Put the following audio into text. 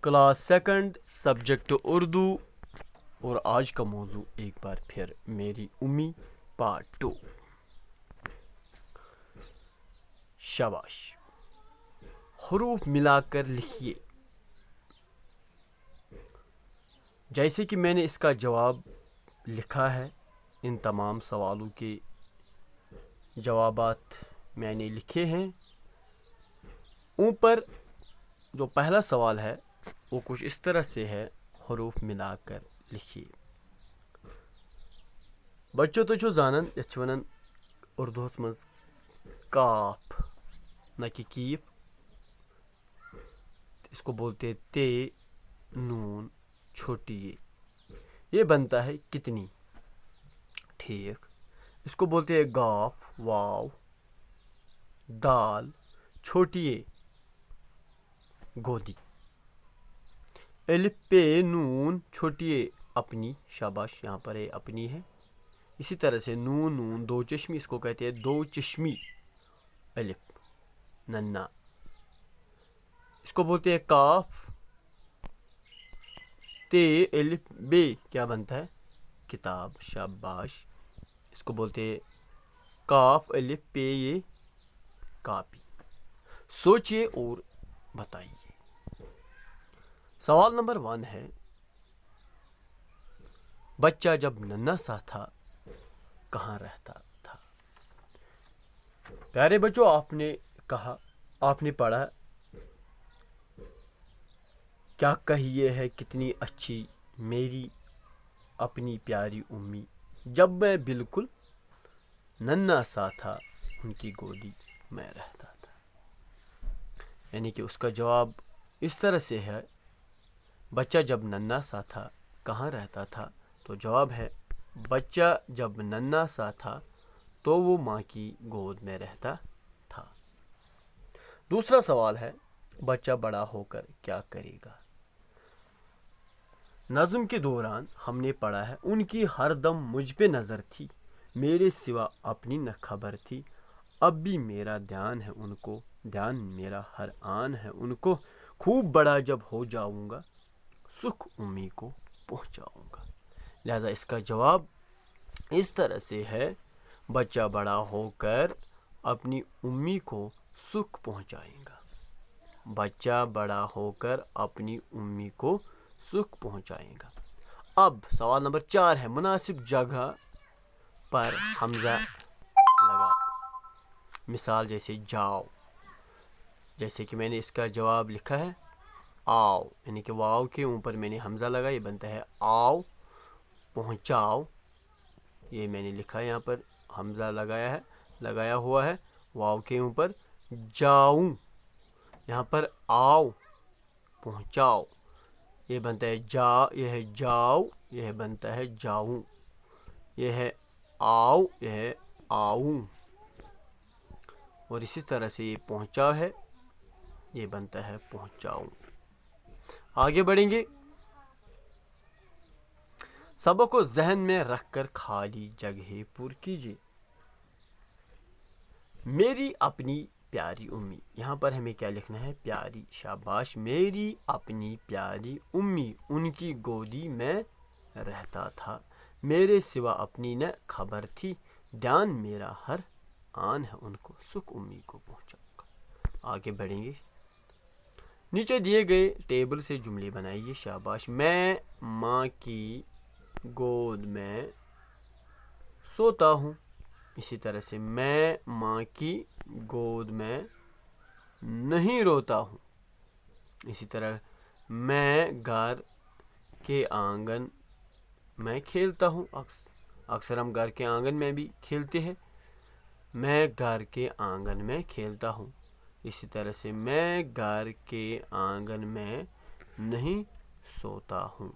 Class second subject Urdu اور آج کا موضوع ایک بار پھر میری امی پارٹ 2۔ شاباش، حروف ملا کر لکھیے۔ جیسے کہ میں نے اس کا جواب لکھا ہے، ان تمام سوالوں کے جوابات میں نے لکھے ہیں۔ اوپر جو پہلا سوال ہے وہ کچھ اس طرح سے ہے، حروف ملا کر لکھیے۔ بچوں تو زانن یتھ ونان اردو مز کاف نہ کہ کیف، اس کو بولتے ہیں تے نون چھوٹی یہ بنتا ہے کتنی، ٹھیک۔ اس کو بولتے ہیں گاف واو دال چھوٹی گودی، الف پہ نون چھوٹی اپنی، شاباش، یہاں پر یہ اپنی ہے۔ اسی طرح سے نون نون دو چشمی، اس کو کہتے ہیں دو چشمی الف ننا، اس کو بولتے ہیں کاف تے الف بے، کیا بنتا ہے کتاب، شاباش۔ اس کو بولتے ہیں کاف الف پے یہ کاپی۔ سوچئے اور بتائیے۔ سوال نمبر 1 ہے، بچہ جب ننھا سا تھا کہاں رہتا تھا؟ پیارے بچوں، آپ نے کہا، آپ نے پڑھا، کیا کہیے ہے کتنی اچھی میری اپنی پیاری امی، جب میں بالکل ننھا سا تھا ان کی گودی میں رہتا تھا۔ یعنی کہ اس کا جواب اس طرح سے ہے، بچہ جب ننھا سا تھا کہاں رہتا تھا؟ تو جواب ہے، بچہ جب ننھا سا تھا تو وہ ماں کی گود میں رہتا تھا۔ دوسرا سوال ہے، بچہ بڑا ہو کر کیا کرے گا؟ نظم کے دوران ہم نے پڑھا ہے، ان کی ہر دم مجھ پہ نظر تھی، میرے سوا اپنی نہ خبر تھی، اب بھی میرا دھیان ہے ان کو، دھیان میرا ہر آن ہے ان کو، خوب بڑا جب ہو جاؤں گا سکھ امی کو پہنچاؤں گا۔ لہذا اس کا جواب اس طرح سے ہے، بچہ بڑا ہو کر اپنی امی کو سکھ پہنچائے گا، بچہ بڑا ہو کر اپنی امی کو سکھ پہنچائے گا۔ اب سوال نمبر 4 ہے، مناسب جگہ پر حمزہ لگا، مثال جیسے جاؤ، جیسے کہ میں نے اس کا جواب لکھا ہے آؤ، یعنی کہ واؤ کے اوپر میں نے حمزہ لگا، یہ بنتا ہے آؤ، پہنچاؤ، یہ میں نے لکھا ہے، یہاں پر حمزہ لگایا ہوا ہے واؤ کے اوپر، جاؤں، یہاں پر آؤ، پہنچاؤ، یہ بنتا ہے یہ ہے جاؤ، یہ بنتا ہے جاؤں، یہ ہے آؤ، یہ ہے آؤں، اور اسی طرح سے یہ پہنچاؤ ہے، یہ بنتا ہے پہنچاؤں۔ آگے بڑھیں گے، سبق کو ذہن میں رکھ کر خالی جگہ پر کیجیے۔ میری اپنی پیاری امی، یہاں پر ہمیں کیا لکھنا ہے؟ پیاری، شاباش، میری اپنی پیاری امی، ان کی گودی میں رہتا تھا، میرے سوا اپنی نہ خبر تھی، دھیان میرا ہر آن ہے ان کو، سکھ امی کو پہنچاؤں گا۔ آگے بڑھیں گے، نیچے دیے گئے ٹیبل سے جملے بنائیے، شاباش۔ میں ماں کی گود میں سوتا ہوں، اسی طرح سے میں ماں کی گود میں نہیں روتا ہوں، اسی طرح میں گھر کے آنگن میں کھیلتا ہوں، اکثر ہم گھر کے آنگن میں بھی کھیلتے ہیں، میں گھر کے آنگن میں کھیلتا ہوں، اسی طرح سے میں گھر کے آنگن میں نہیں سوتا ہوں۔